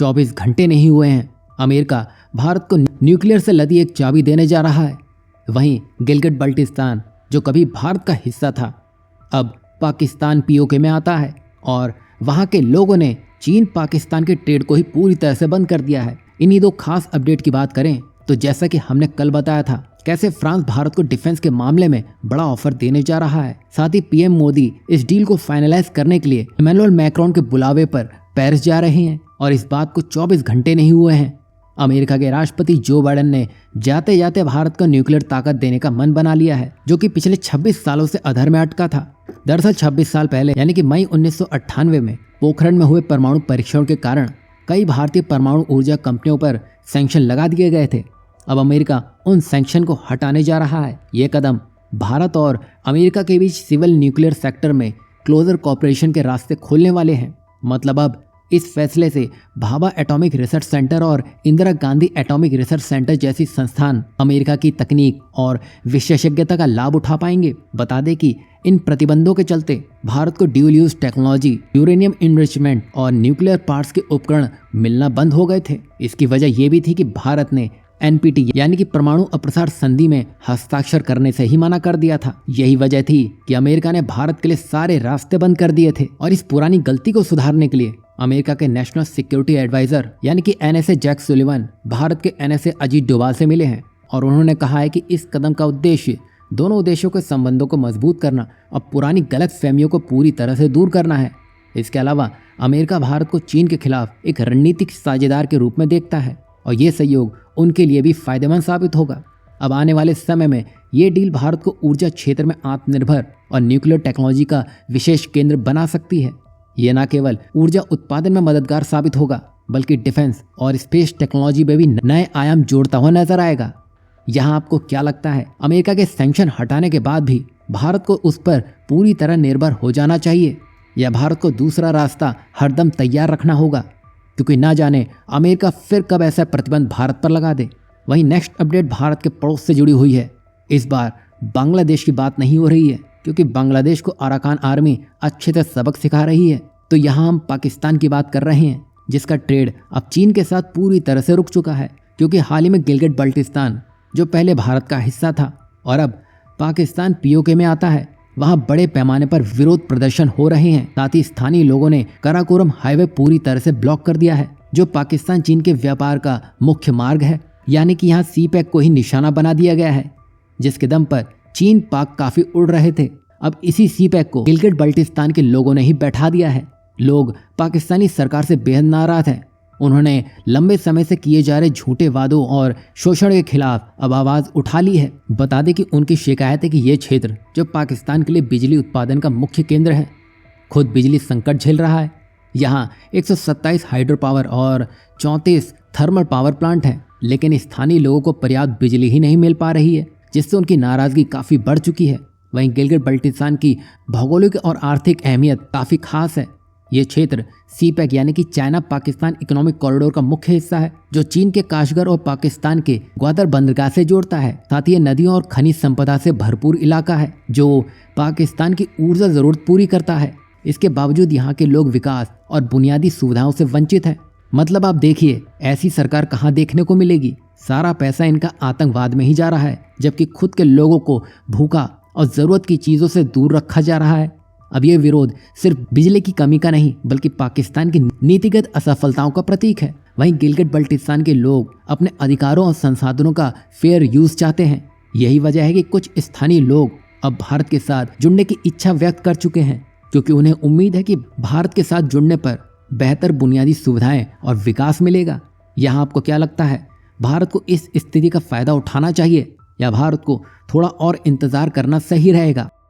24 घंटे नहीं हुए हैं अमेरिका भारत को न्यूक्लियर से लदी एक चाबी देने जा रहा है। वहीं गिलगिट बल्टिस्तान जो कभी भारत का हिस्सा था अब पाकिस्तान पीओके में आता है और वहां के लोगों ने चीन पाकिस्तान के ट्रेड को ही पूरी तरह से बंद कर दिया है। इन्हीं दो खास अपडेट की बात करें तो जैसा कि हमने कल बताया था कैसे फ्रांस भारत को डिफेंस के मामले में बड़ा ऑफर देने जा रहा है। साथ ही पीएम मोदी इस डील को फाइनलाइज करने के लिए इमैनुअल मैक्रोन के बुलावे पर पेरिस जा रहे हैं और इस बात को 24 घंटे नहीं हुए हैं अमेरिका के राष्ट्रपति जो बाइडेन ने जाते जाते भारत को न्यूक्लियर ताकत देने का मन बना लिया है जो कि पिछले 26 सालों से अधर में अटका था। दरअसल 26 साल पहले यानी कि मई 1998 में पोखरण में हुए परमाणु परीक्षण के कारण कई भारतीय परमाणु ऊर्जा कंपनियों पर सैंक्शन लगा दिए गए थे। अब अमेरिका उन सैंक्शन को हटाने जा रहा है। ये कदम भारत और अमेरिका के बीच सिविल न्यूक्लियर सेक्टर में क्लोजर कॉपरेशन के रास्ते खोलने वाले हैं। मतलब अब इस फैसले से भाभा एटॉमिक रिसर्च सेंटर और Indira Gandhi atomic research centre जैसी संस्थान अमेरिका की तकनीक और विशेषज्ञता का लाभ उठा पाएंगे। बता दें कि इन प्रतिबंधों के चलते भारत को dual use technology, uranium enrichment और न्यूक्लियर पार्ट्स के उपकरण मिलना बंद हो गए थे। इसकी वजह यह भी थी कि भारत ने एनपीटी यानी कि परमाणु अप्रसार संधि में हस्ताक्षर करने से ही मना कर दिया था। यही वजह थी कि अमेरिका ने भारत के लिए सारे रास्ते बंद कर दिए थे और इस पुरानी गलती को सुधारने के लिए अमेरिका के नेशनल सिक्योरिटी एडवाइजर यानी कि एनएसए जैक सुलिवन भारत के एनएसए अजीत डोभाल से मिले हैं और उन्होंने कहा है कि इस कदम का उद्देश्य दोनों देशों के संबंधों को मजबूत करना और पुरानी गलतफहमियों को पूरी तरह से दूर करना है। इसके अलावा अमेरिका भारत को चीन के खिलाफ एक रणनीतिक साझेदार के रूप में देखता है और ये सहयोग उनके लिए भी फायदेमंद साबित होगा। अब आने वाले समय में ये डील भारत को ऊर्जा क्षेत्र में आत्मनिर्भर और न्यूक्लियर टेक्नोलॉजी का विशेष केंद्र बना सकती है। ये न केवल ऊर्जा उत्पादन में मददगार साबित होगा बल्कि डिफेंस और स्पेस टेक्नोलॉजी में भी नए आयाम जोड़ता हुआ नजर आएगा। यहाँ आपको क्या लगता है, अमेरिका के सैंक्शन हटाने के बाद भी भारत को उस पर पूरी तरह निर्भर हो जाना चाहिए या भारत को दूसरा रास्ता हरदम तैयार रखना होगा? क्योंकि ना जाने अमेरिका फिर कब ऐसा प्रतिबंध भारत पर लगा दे। वहीं नेक्स्ट अपडेट भारत के पड़ोस से जुड़ी हुई है। इस बार बांग्लादेश की बात नहीं हो रही है क्योंकि बांग्लादेश को अराकान आर्मी अच्छे से सबक सिखा रही है। तो यहाँ हम पाकिस्तान की बात कर रहे हैं जिसका ट्रेड अब चीन के साथ पूरी तरह से रुक चुका है क्योंकि हाल ही में गिलगिट बल्टिस्तान जो पहले भारत का हिस्सा था और अब पाकिस्तान पीओके में आता है, वहां बड़े पैमाने पर विरोध प्रदर्शन हो रहे हैं। साथ ही स्थानीय लोगों ने कराकोरम हाईवे पूरी तरह से ब्लॉक कर दिया है जो पाकिस्तान चीन के व्यापार का मुख्य मार्ग है। यानी कि यहाँ सीपैक को ही निशाना बना दिया गया है जिसके दम पर चीन पाक काफी उड़ रहे थे। अब इसी सीपैक को गिलगिट बल्टिस्तान के लोगों ने ही बैठा दिया है। लोग पाकिस्तानी सरकार से बेहद नाराज हैं। उन्होंने लंबे समय से किए जा रहे झूठे वादों और शोषण के खिलाफ अब आवाज उठा ली है। बता दें कि उनकी शिकायत है कि ये क्षेत्र जो पाकिस्तान के लिए बिजली उत्पादन का मुख्य केंद्र है खुद बिजली संकट झेल रहा है। यहाँ 127 हाइड्रो पावर और 34 थर्मल पावर प्लांट हैं लेकिन स्थानीय लोगों को पर्याप्त बिजली ही नहीं मिल पा रही है जिससे उनकी नाराजगी काफी बढ़ चुकी है। वहीं गिलगिट बल्टिस्तान की भौगोलिक और आर्थिक अहमियत काफी खास है। ये क्षेत्र सीपैक यानी कि चाइना पाकिस्तान इकोनॉमिक कॉरिडोर का मुख्य हिस्सा है जो चीन के काशगर और पाकिस्तान के ग्वादर बंदरगाह से जोड़ता है। साथ ही नदियों और खनिज संपदा से भरपूर इलाका है जो पाकिस्तान की ऊर्जा जरूरत पूरी करता है। इसके बावजूद यहाँ के लोग विकास और बुनियादी सुविधाओं से वंचित हैं। मतलब आप देखिए ऐसी सरकार कहाँ देखने को मिलेगी। सारा पैसा इनका आतंकवाद में ही जा रहा है जबकि खुद के लोगों को भूखा और जरूरत की चीजों से दूर रखा जा रहा है। अब ये विरोध सिर्फ बिजली की कमी का नहीं बल्कि पाकिस्तान की नीतिगत असफलताओं का प्रतीक है। वहीं गिलगिट बल्टिस्तान के लोग अपने अधिकारों और संसाधनों का फेयर यूज चाहते हैं। यही वजह है कि कुछ स्थानीय लोग अब भारत के साथ जुड़ने की इच्छा व्यक्त कर चुके हैं क्योंकि उन्हें उम्मीद है कि भारत के साथ जुड़ने पर बेहतर बुनियादी सुविधाएं और विकास मिलेगा। यहाँ आपको क्या लगता है, भारत को इस स्थिति का फायदा उठाना चाहिए या भारत को थोड़ा और इंतजार करना सही रहेगा?